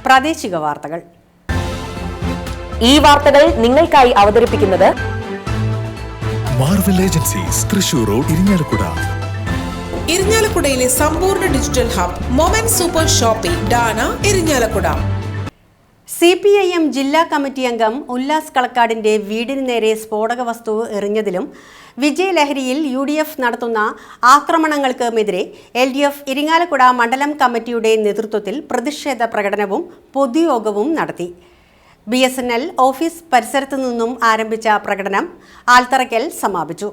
പ്രാദേശിക വാർത്തകൾ. ഈ വാർത്തകൾ നിങ്ങൾക്കായി അവതരിപ്പിക്കുന്നത് marvel agencies Thrissur road Irinjalakuda. ഇരിങ്ങാലക്കുടയിലെ സമ്പൂർണ്ണ digital hub moment super shopping ഡാന ഇരിങ്ങാലക്കുട. CPIM ജില്ലാ കമ്മിറ്റി അംഗം ഉല്ലാസ് കളക്കാടിന്റെ വീടിന് നേരെ സ്ഫോടക വസ്തു എറിഞ്ഞതിലും വിജയലഹരിയിൽ UDF നടത്തുന്ന ആക്രമണങ്ങൾക്കുമെതിരെ LDF ഇരിങ്ങാലക്കുട മണ്ഡലം കമ്മിറ്റിയുടെ നേതൃത്വത്തിൽ പ്രതിഷേധ പ്രകടനവും പൊതുയോഗവും നടത്തി. BSNL ഓഫീസ് പരിസരത്തു നിന്നും ആരംഭിച്ച പ്രകടനം ആൽത്തറയ്ക്കൽ സമാപിച്ചു.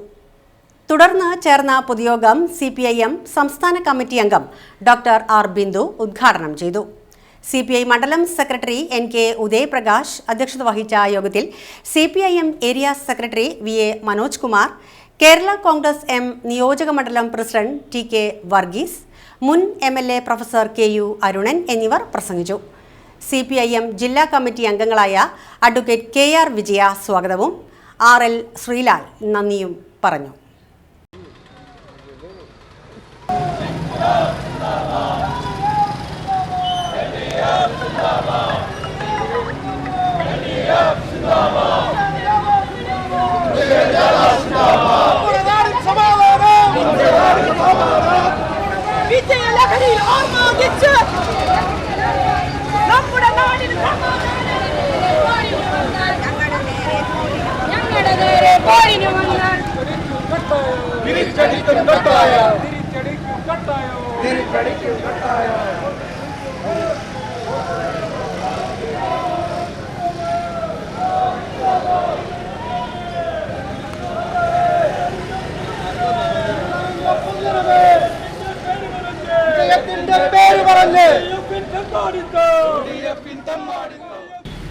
തുടർന്ന് ചേർന്ന പൊതുയോഗം CPIM സംസ്ഥാന കമ്മിറ്റി അംഗം ഡോക്ടർ R. ബിന്ദു ഉദ്ഘാടനം ചെയ്തു. CPI മണ്ഡലം സെക്രട്ടറി NK ഉദയപ്രകാശ് അധ്യക്ഷത വഹിച്ച യോഗത്തിൽ CPIM area secretary VA Manoj Kumar, Kerala Congress M നിയോജക മണ്ഡലം പ്രസിഡന്റ് TK വർഗീസ്, മുൻ MLA പ്രൊഫസർ KU അരുണൻ എന്നിവർ പ്രസംഗിച്ചു. CPIM ജില്ലാ കമ്മിറ്റി അംഗങ്ങളായ അഡ്വക്കേറ്റ് KR വിജയ സ്വാഗതവും RL ശ്രീലാൽ നന്ദിയും പറഞ്ഞു.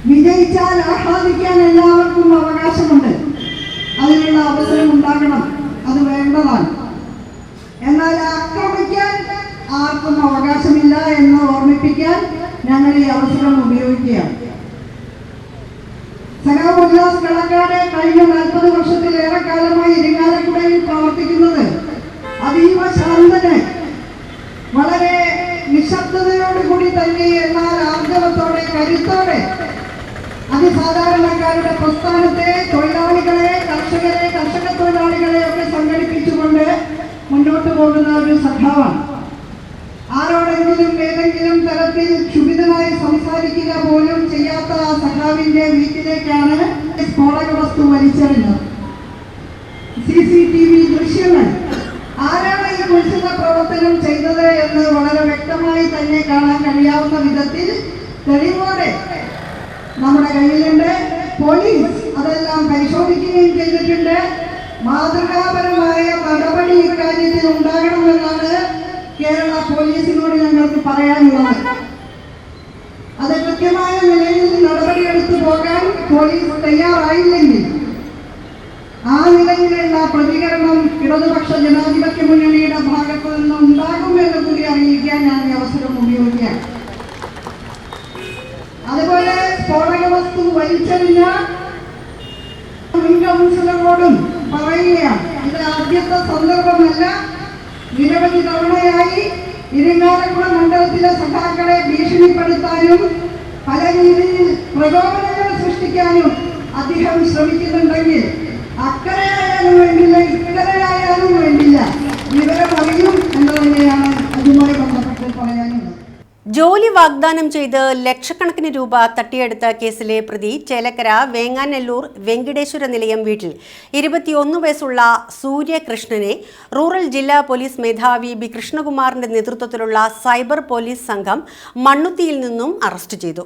വിജയിച്ചാൽ ആഹ്ലാദിക്കാൻ എല്ലാവർക്കും അവകാശമുണ്ട്. അതിനുള്ള അവസരം ഉണ്ടാകണം, അത് വേണ്ടതാണ്. എന്നാൽ ആക്രമിക്കാൻ ആർക്കും അവകാശമില്ല എന്ന് ഓർമ്മിപ്പിക്കാൻ ഞങ്ങൾ ഈ അവസരം ഉപയോഗിക്കുകയാണ്. സഖാവ് ഉല്ലാസ് കളക്കാട് കഴിഞ്ഞ 40 വർഷത്തിലേറെ കാലമായി ഇരിങ്ങാലക്കുടയിൽ പ്രവർത്തിക്കുന്നത് അതീവ ശാന്തന്, വളരെ നിശബ്ദതയോടുകൂടി തന്നെ എന്നാൽ ആർജവത്തോടെ കരുത്തോടെ അതിസാധാരണക്കാരുടെ പ്രസ്ഥാനത്തെ, തൊഴിലാളികളെ, കർഷകരെ, കർഷക തൊഴിലാളികളെ ഒക്കെ സംഘടിപ്പിച്ചുകൊണ്ട് മുന്നോട്ട് പോകുന്ന ഒരു സഖാവാണ്. ആരോടെങ്കിലും ഏതെങ്കിലും തരത്തിൽ ക്ഷുഭിതമായി സംസാരിക്കുക പോലും ചെയ്യാത്ത ആ സഖാവിന്റെ വീട്ടിലേക്കാണ് സ്ഫോടക വസ്തു വലിച്ചെറിഞ്ഞത്. CCTV ദൃശ്യങ്ങൾ ആരാണ് ഈ കുൽസിത പ്രവർത്തനം ചെയ്തത് എന്ന് വളരെ വ്യക്തമായി തന്നെ കാണാൻ കഴിയാവുന്ന വിധത്തിൽ തെളിവോടെ നമ്മുടെ കയ്യിലുണ്ട്. പോലീസ് അതെല്ലാം പരിശോധിക്കുകയും ചെയ്തിട്ടുണ്ട്. മാതൃകാപരമായ നടപടി ഇക്കാര്യത്തിൽ ഉണ്ടാകണമെന്നാണ് കേരള പോലീസിനോട് ഞങ്ങൾക്ക് പറയാനുള്ളത്. അത് കൃത്യമായ നിലയിൽ നടപടിയെടുത്തു പോകാൻ പോലീസ് തയ്യാറായില്ലെങ്കിൽ ആ നിലയിലുള്ള പ്രതികരണം ഇടതുപക്ഷ ജനാധിപത്യ മുന്നണിയുടെ ഭാഗത്തു നിന്ന് ഉണ്ടാകുമെന്ന് കൂടി അറിയിക്കാൻ ഞാൻ ഈ അവസരം ഉപയോഗിക്കുകയാണ്. അതുപോലെ സ്ഫോടക വസ്തു വലിച്ചെറിഞ്ഞ മുൻ കൗൺസിലറോടും പറയുകയാണ്, ഇത് ആദ്യത്തെ സന്ദർഭമല്ല. നിരവധി തവണയായി ഇരിങ്ങാലക്കുട മണ്ഡലത്തിലെ സഖാക്കളെ ഭീഷണിപ്പെടുത്താനും പല രീതിയിൽ പ്രകോപനങ്ങൾ സൃഷ്ടിക്കാനും അദ്ദേഹം ശ്രമിക്കുന്നുണ്ടെങ്കിൽ അക്കരയായാലും വേണ്ടില്ല, ഇക്കരയായാലും വേണ്ടില്ല, വിവരം അറിയും എന്ന് തന്നെയാണ് അതുമായി ബന്ധപ്പെട്ട് പറയാനുള്ളത്. ജോലി വാഗ്ദാനം ചെയ്ത് ലക്ഷക്കണക്കിന് രൂപ തട്ടിയെടുത്ത കേസിലെ പ്രതി ചേലക്കര വേങ്ങാനല്ലൂർ വെങ്കിടേശ്വര നിലയം വീട്ടിൽ 21 വയസ്സുള്ള സൂര്യകൃഷ്ണനെ റൂറൽ ജില്ലാ പോലീസ് മേധാവി B. കൃഷ്ണകുമാറിന്റെ നേതൃത്വത്തിലുള്ള സൈബർ പോലീസ് സംഘം മണ്ണുത്തിയിൽ നിന്നും അറസ്റ്റ് ചെയ്തു.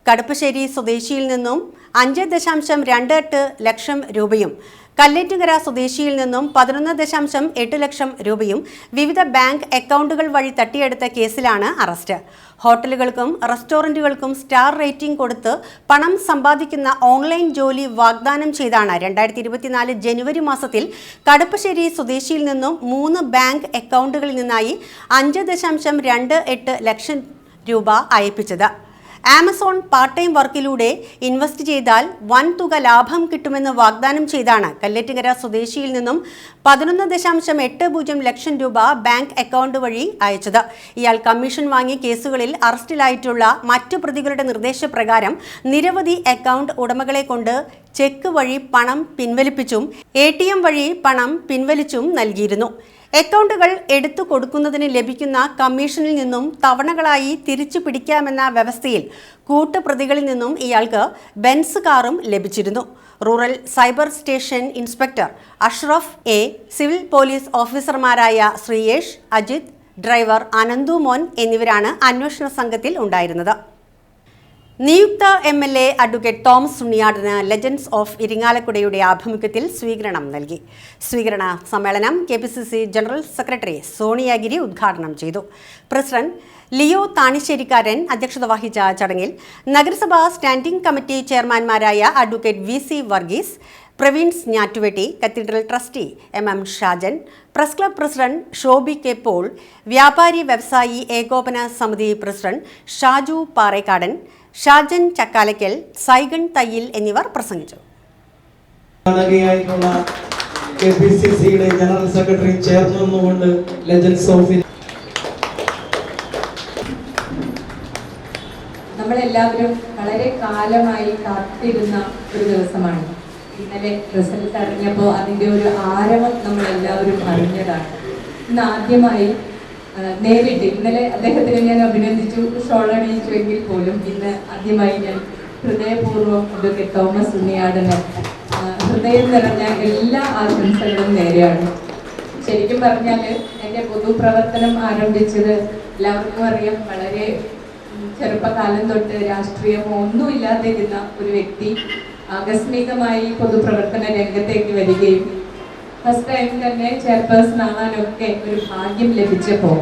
കടുപ്പശ്ശേരി സ്വദേശിയിൽ നിന്നും 5.28 ലക്ഷം രൂപയും കല്ലേറ്റുകര സ്വദേശിയിൽ നിന്നും 11.8 ലക്ഷം രൂപയും വിവിധ ബാങ്ക് അക്കൗണ്ടുകൾ വഴി തട്ടിയെടുത്ത കേസിലാണ് അറസ്റ്റ്. ഹോട്ടലുകൾക്കും റെസ്റ്റോറന്റുകൾക്കും സ്റ്റാർ റേറ്റിംഗ് കൊടുത്ത് പണം സമ്പാദിക്കുന്ന ഓൺലൈൻ ജോലി വാഗ്ദാനം ചെയ്താണ് 2024 ജനുവരി മാസത്തിൽ കടുപ്പശ്ശേരി സ്വദേശിയിൽ നിന്നും 3 ബാങ്ക് അക്കൗണ്ടുകളിൽ നിന്നായി 5.28 ലക്ഷം രൂപ അയപ്പിച്ചത്. ആമസോൺ പാർട്ട് ടൈം വർക്കിലൂടെ ഇൻവെസ്റ്റ് ചെയ്താൽ വൻ തുക ലാഭം കിട്ടുമെന്ന് വാഗ്ദാനം ചെയ്താണ് കല്ലേറ്റുകര സ്വദേശിയിൽ നിന്നും 11.80 ലക്ഷം രൂപ ബാങ്ക് അക്കൗണ്ട് വഴി അയച്ചത്. ഇയാൾ കമ്മീഷൻ വാങ്ങി കേസുകളിൽ അറസ്റ്റിലായിട്ടുള്ള മറ്റു പ്രതികളുടെ നിർദ്ദേശപ്രകാരം നിരവധി അക്കൗണ്ട് ഉടമകളെ കൊണ്ട് ചെക്ക് വഴി പണം പിൻവലിപ്പിച്ചും ATM വഴി പണം പിൻവലിച്ചും നൽകിയിരുന്നു. അക്കൗണ്ടുകൾ എടുത്തു കൊടുക്കുന്നതിന് ലഭിക്കുന്ന കമ്മീഷനിൽ നിന്നും തവണകളായി തിരിച്ചു പിടിക്കാമെന്ന വ്യവസ്ഥയിൽ കൂട്ടുപ്രതികളിൽ നിന്നും ഇയാൾക്ക് ബെൻസ് കാറും ലഭിച്ചിരുന്നു. Rural cyber station inspector Ashraf A, civil police ഓഫീസർമാരായ ശ്രീയേഷ്, അജിത്, ഡ്രൈവർ അനന്തു മോൻ എന്നിവരാണ് അന്വേഷണ സംഘത്തിൽ ഉണ്ടായിരുന്നത്. നിയുക്ത MLA അഡ്വക്കേറ്റ് തോമസ് ഉണ്ണിയാടിന് ലെജൻഡ്സ് ഓഫ് ഇരിങ്ങാലക്കുടയുടെ ആഭിമുഖ്യത്തിൽ സ്വീകരണം നൽകി. സ്വീകരണ സമ്മേളനം KPCC ജനറൽ സെക്രട്ടറി സോണിയാഗിരി ഉദ്ഘാടനം ചെയ്തു. പ്രസിഡന്റ് ലിയോ താണിശ്ശേരിക്കാരൻ അധ്യക്ഷത വഹിച്ച ചടങ്ങിൽ നഗരസഭാ സ്റ്റാൻഡിംഗ് കമ്മിറ്റി ചെയർമാൻമാരായ അഡ്വക്കേറ്റ് VC വർഗീസ്, പ്രവീൺസ് Njattuvetty, cathedral trustee MM Shajan, press club president Shoby K Paul, വ്യാപാരി വ്യവസായി ഏകോപന സമിതി പ്രസിഡന്റ് ഷാജു പാറേക്കാടൻ, ഷാജൻ ചക്കാലയ്ക്കൽ, സൈഗൺ തയ്യിൽ എന്നിവർ പ്രസംഗിച്ചു. KPCCയുടെ ജനറൽ സെക്രട്ടറി ചേർന്നുകൊണ്ട് ലെജൻഡ്സ് ഓഫ് നമ്മളെല്ലാവരും വളരെ കാലമായി കാത്തിരുന്ന ഒരു ദിവസമാണ്. ഇന്നലെ റിസൾട്ട് അറിഞ്ഞപ്പോൾ അതിൻ്റെ ഒരു ആരവം നമ്മളെല്ലാവരും അറിഞ്ഞതാണ്. ഇന്ന് ആദ്യമായി നേരിട്ട് ഇന്നലെ അദ്ദേഹത്തിനെ ഞാൻ അഭിനന്ദിച്ചു, ഷോളടിയിച്ചുവെങ്കിൽ പോലും ഇന്ന് ആദ്യമായി ഞാൻ ഹൃദയപൂർവ്വം അഡ്വക്കേറ്റ് തോമസ് ഉണ്ണിയാടന് ഹൃദയം നിറഞ്ഞ എല്ലാ ആശംസകളും നേരെയാണ്. ശരിക്കും പറഞ്ഞാൽ എൻ്റെ പൊതുപ്രവർത്തനം ആരംഭിച്ചത് എല്ലാവർക്കും അറിയാം. വളരെ ചെറുപ്പകാലം തൊട്ട് രാഷ്ട്രീയമോ ഒന്നുമില്ലാതിരുന്ന ഒരു വ്യക്തി ആകസ്മികമായി പൊതുപ്രവർത്തന രംഗത്തേക്ക് വരികയും ഫസ്റ്റ് ടൈം തന്നെ ചെയർപേഴ്സൺ ആവാനൊക്കെ ഒരു ഭാഗ്യം ലഭിച്ചപ്പോൾ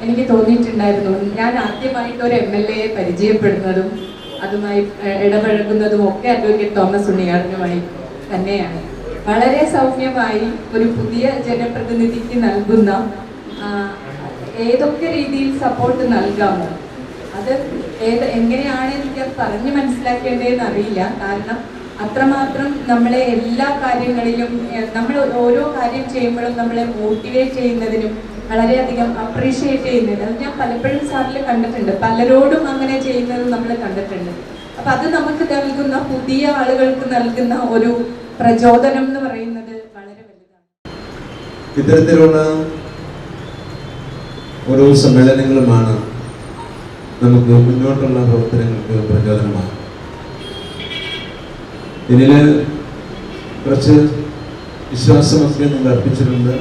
എനിക്ക് തോന്നിയിട്ടുണ്ടായിരുന്നു, ഞാൻ ആദ്യമായിട്ട് ഒരു MLA പരിചയപ്പെടുന്നതും അതുമായി ഇടപഴകുന്നതും ഒക്കെ അഡ്വക്കേറ്റ് തോമസ് ഉണ്ണിയാടനുമായി തന്നെയാണ്. വളരെ സൗമ്യമായി ഒരു പുതിയ ജനപ്രതിനിധിക്ക് നൽകുന്ന ഏതൊക്കെ രീതിയിൽ സപ്പോർട്ട് നൽകാമോ അത് എങ്ങനെയാണ് എനിക്ക് പറഞ്ഞ് മനസ്സിലാക്കേണ്ടതെന്ന് അറിയില്ല. കാരണം അത്രമാത്രം നമ്മളെ എല്ലാ കാര്യങ്ങളിലും നമ്മൾ ഓരോ കാര്യം ചെയ്യുമ്പോഴും നമ്മളെ മോട്ടിവേറ്റ് ചെയ്യുന്നതിനും വളരെയധികം അപ്രീഷിയേറ്റ് ചെയ്യുന്നതിന് അത് ഞാൻ പലപ്പോഴും സാറിൽ കണ്ടിട്ടുണ്ട്. പലരോടും അങ്ങനെ ചെയ്യുന്നത് നമ്മൾ കണ്ടിട്ടുണ്ട്. അപ്പം അത് നമുക്ക് നൽകുന്ന പുതിയ ആളുകൾക്ക് നൽകുന്ന ഒരു പ്രചോദനം എന്ന് പറയുന്നത് വളരെ വലുതാണ്. ഇത്തരത്തിലുള്ള ഓരോ സമ്മേളനങ്ങളുമാണ് നമുക്ക് മുന്നോട്ടുള്ള പ്രവർത്തനങ്ങൾക്ക് പ്രചോദനമാണ്. ഇതിൽ കുറച്ച് വിശ്വാസമൊക്കെ നിങ്ങൾ അർപ്പിച്ചിട്ടുണ്ട്,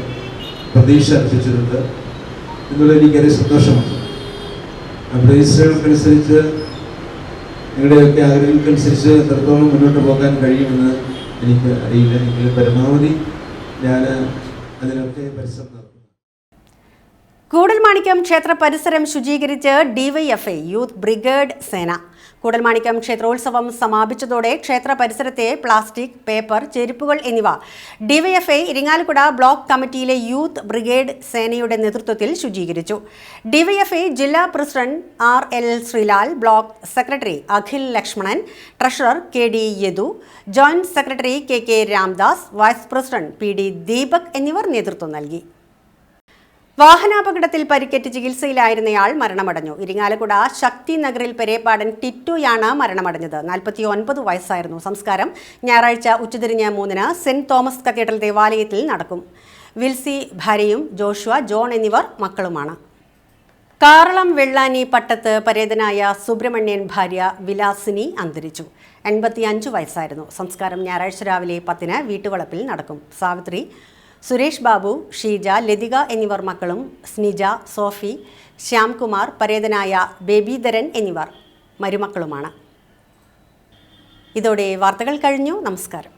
പ്രതീക്ഷ അർപ്പിച്ചിട്ടുണ്ട് എന്നുള്ള എനിക്കറിയ സന്തോഷമുണ്ട്. ആ പ്രതീക്ഷകൾക്കനുസരിച്ച് നിങ്ങളുടെയൊക്കെ ആഗ്രഹങ്ങൾക്കനുസരിച്ച് എത്രത്തോളം മുന്നോട്ട് പോകാൻ കഴിയുമെന്ന് എനിക്ക് അറിയില്ല. എങ്കിൽ പരമാവധി ഞാൻ അതിനൊക്കെ പരിശ്രമം നടത്തും. കൂടൽമാണിക്യം ക്ഷേത്ര പരിസരം ശുചീകരിച്ച് DYFI യൂത്ത് ബ്രിഗേഡ് സേന. കൂടൽമാണിക്യം ക്ഷേത്രോത്സവം സമാപിച്ചതോടെ ക്ഷേത്ര പരിസരത്തെ പ്ലാസ്റ്റിക്, പേപ്പർ, ചെരുപ്പുകൾ എന്നിവ DYFI ഇരിങ്ങാലക്കുട ബ്ലോക്ക് കമ്മിറ്റിയിലെ യൂത്ത് ബ്രിഗേഡ് സേനയുടെ നേതൃത്വത്തിൽ ശുചീകരിച്ചു. DYFI ജില്ലാ president RL Sreelal, block secretary Akhil Lakshmanan, treasurer KD Yadu, joint secretary KK Ramdas, vice president PD Deepak എന്നിവർ നേതൃത്വം നൽകി. വാഹനാപകടത്തിൽ പരിക്കേറ്റ് ചികിത്സയിലായിരുന്നയാൾ മരണമടഞ്ഞു. ഇരിങ്ങാലക്കുട ശക്തി നഗറിൽ പെരേപ്പാടൻ ടിറ്റുയാണ് മരണമടഞ്ഞത്. 49 വയസ്സായിരുന്നു. സംസ്കാരം ഞായറാഴ്ച ഉച്ചതിരിഞ്ഞ് 3-ന് സെന്റ് തോമസ് കത്തീഡ്രൽ ദേവാലയത്തിൽ നടക്കും. വിൽസി ഭാര്യയും ജോഷുവ ജോൺ എന്നിവർ മക്കളുമാണ്. കാറളം വെള്ളാനി പട്ടത്ത് പരേതനായ സുബ്രഹ്മണ്യൻ ഭാര്യ വിലാസിനി അന്തരിച്ചു. 85 വയസ്സായിരുന്നു. സംസ്കാരം ഞായറാഴ്ച രാവിലെ 10-ന് വീട്ടുവളപ്പിൽ നടക്കും. സാവിത്രി, സുരേഷ് ബാബു, ഷീജ, ലതിക എന്നിവർ മക്കളും, സ്നിജ, സോഫി, ശ്യാംകുമാർ, പരേതനായ ബേബിധരൻ എന്നിവർ മരുമക്കളുമാണ്. ഇതോടെ വാർത്തകൾ കഴിഞ്ഞു. നമസ്കാരം.